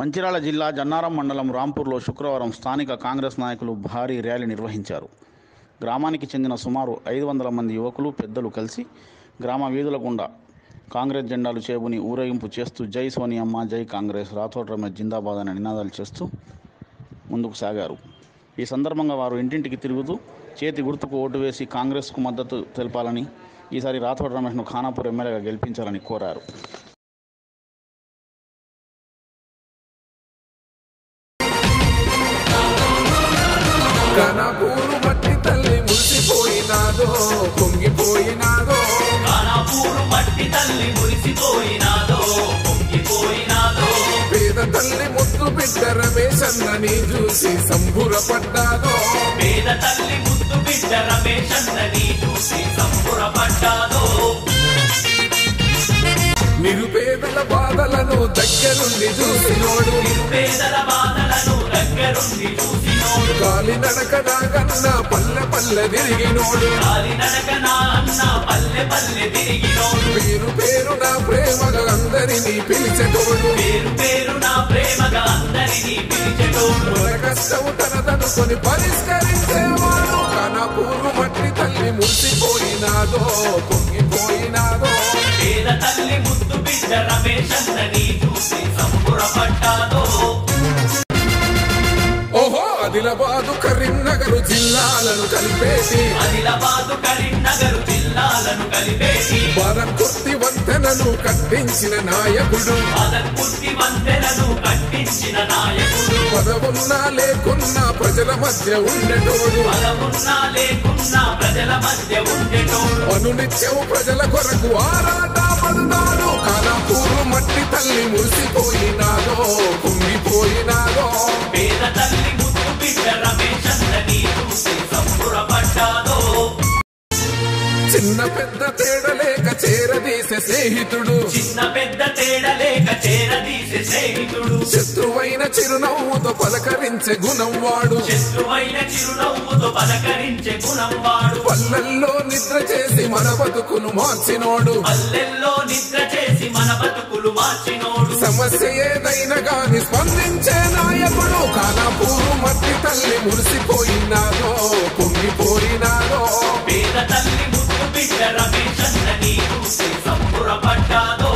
మంచిర్యాల జిల్లా జన్నారం మండలం రాంపూర్లో శుక్రవారం స్థానిక కాంగ్రెస్ నాయకులు భారీ ర్యాలీ నిర్వహించారు. గ్రామానికి చెందిన సుమారు 500 మంది యువకులు పెద్దలు కలిసి గ్రామ వీధుల గుండా కాంగ్రెస్ జెండాలు చేబుని ఊరేగింపు చేస్తూ జై సోనియమ్మ, జై కాంగ్రెస్, రాథోడ్ రమేష్ జిందాబాద్ అనే నినాదాలు చేస్తూ ముందుకు సాగారు. ఈ సందర్భంగా వారు ఇంటింటికి తిరుగుతూ చేతి గుర్తుకు ఓటు వేసి కాంగ్రెస్కు మద్దతు తెలపాలని, ఈసారి రాథోడ్ రమేష్ను ఖానాపూర్ ఎమ్మెల్యేగా గెలిపించాలని కోరారు. ఖానాపూరు మట్టి తల్లి మురిసిపోయినాదో, పొంగిపోయినాదో. ఖానాపూరు మట్టి తల్లి మురిసిపోయినాదో, పొంగిపోయినాదో. పేద తల్లి ముద్దు బిడ్డ రమేశన్నని చూసి సంబురపడ్డాదో. పేద తల్లి ముద్దు బిడ్డ రమేశన్నని చూసి సంబురపడ్డాదో. నిరుపేదల బాధలను దగ్గరుండి చూసినోడు, నిరుపేదల బాధలను దగ్గరుండి చూసినోడు. గాలి నడక నాగన్న పల్లె పల్లె తిరిగినోడు, గాలి నడక నా అన్న పల్లె పల్లె తిరిగినోడు. పేరు పేరు నా ప్రేమగా అందరినీ పిలిచెటోడు, పేరు పేరు నా ప్రేమగా అందరినీ పిలిచెటోడు. మన కష్టం తనదనుకొని పరిష్కరించేవాడు. ఖానాపూరు మట్టి తల్లి మురిసిపోయినాదో, పొంగిపోయినాదో. పేద తల్లి ముద్దు బిడ్డ రమేశన్నని చూసి సంబురపడ్డాదో. ఓహో ఆదిలాబాదు కరీంనగర్ జిల్లాలను కలిపేసి, ఆదిలాబాదు కరీంనగర్ జిల్లాలను కలిపేసి. బాదన్కుర్తి వంతెనను కట్టించిన నాయకుడు, బాదన్కుర్తి వంతెనను కట్టించిన నాయకుడు. పదవున్నా లేకున్నా ప్రజల మధ్య ఉండేటోడు, పదవున్నా లేకున్నా ప్రజల మధ్య ఉండేటోడు. అనునిత్యం ప్రజల కొరకు ఆరాటపడతాడు. ఖానాపూరు మట్టి తల్లి మురిసిపోయినాదో, పొంగిపోయినాదో. పేద తల్లి ముద్దు బిడ్డ రమేశన్నని చూసి సంబురపడ్డాదో. చిన్న పెద్ద తేడలేక చేరదీసే స్నేహితుడు, చిన్న పెద్ద తేడలేక చేరదీసే స్నేహితుడు. శత్రువైన చిరునవ్వుతో పలకరించే గుణం వాడు, శత్రువైన చిరునవ్వుతో పలకరించే గుణం వాడు. పల్లెల్లో నిద్ర చేసి మన బతుకును మార్చినోడు, పల్లెల్లో నిద్ర చేసి మన బతుకులు మార్చినోడు. సమస్య ఏదైనా గాని స్పందించే నాయకుడు. ఖానాపూరు మట్టి తల్లి మురిసిపోయినాదో, పొంగిపోయినాదో. పేద తల్లి ముద్దు బిడ్డ రమేశన్నని చూసి సంబురపడ్డాదో.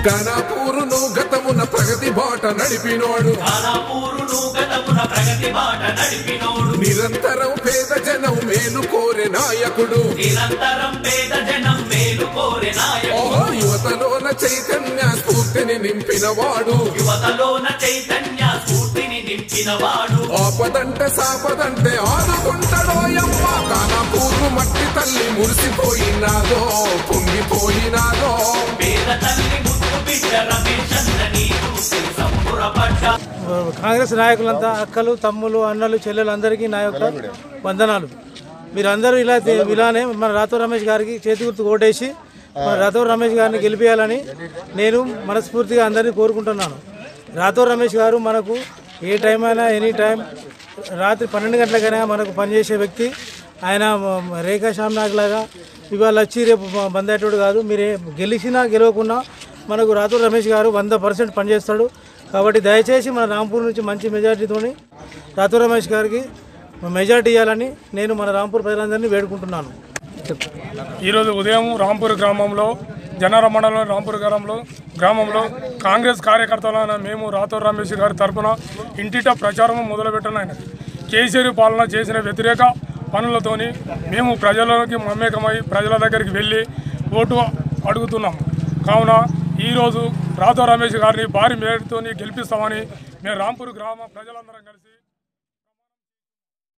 ఖానాపూరును గతమున ప్రగతి బాట నడిపినోడు, ఖానాపూరును గతమున ప్రగతి బాట నడిపినోడు. నిరంతరం పేద జనం మేలు కోరే నాయకుడు, నిరంతరం పేద జనం మేలు కోరే నాయకుడు. యువతలోన చైతన్య స్ఫూర్తిని నింపినవాడు, యువతలోన చైతన్య స్ఫూర్తిని నింపినవాడు. ఆపదంటే సాపదంటే ఆదుకుంటాడోయమ్మ. ఖానాపూరు మట్టి తల్లి మురిసిపోయినాదో, పొంగిపోయినాదో. పేద తల్లి ముద్దు బిడ్డ రమేశన్నని చూసి సంబురపడ్డా. కాంగ్రెస్ నాయకులంతా అక్కలు, తమ్ములు, అన్నలు, చెల్లెలు అందరికీ నా యొక్క వందనాలు. మీరందరూ ఇలానే మన రాథోడ్ రమేష్ గారికి చేతి గుర్తు ఓటేసి మన రాథోడ్ రమేష్ గారిని గెలిపించాలని నేను మనస్ఫూర్తిగా అందరినీ కోరుకుంటున్నాను. రాథోడ్ రమేష్ గారు మనకు ఏ టైం అయినా ఎనీ టైం రాత్రి 12 గంటలకైనా మనకు పనిచేసే వ్యక్తి. ఆయన రేఖా శ్యామ్నాగ్ లాగా ఇవాళ వచ్చి రేపు బంద్ అయ్యేటోడు కాదు. మీరే గెలిచినా గెలవకున్నా మనకు రాథోడ్ రమేష్ గారు 100% పనిచేస్తాడు. కాబట్టి దయచేసి మన రాంపూర్ నుంచి మంచి మెజార్టీతోని రాథోడ్ రమేష్ గారికి మెజార్టీ ఇవ్వాలని నేను మన రాంపూర్ ప్రజలందరినీ వేడుకుంటున్నాను. ఈరోజు ఉదయం రాంపూర్ గ్రామంలో, జన్నారం మండలంలో రాంపూర్ గ్రామంలో కాంగ్రెస్ కార్యకర్తలైన మేము రాథోడ్ రమేష్ గారి తరఫున ఇంటిట ప్రచారం మొదలుపెట్టిన ఆయన కేసీఆర్ పాలన చేసిన వ్యతిరేక పనులతోని మేము ప్రజలకి మమేకమై ప్రజల దగ్గరికి వెళ్ళి ఓటు అడుగుతున్నాము. కావున ఈరోజు రాథోడ్ రమేష్ గారిని భారీ మేరతోని గెలిపిస్తామని మేము రాంపూర్ గ్రామ ప్రజలందరం కలిసి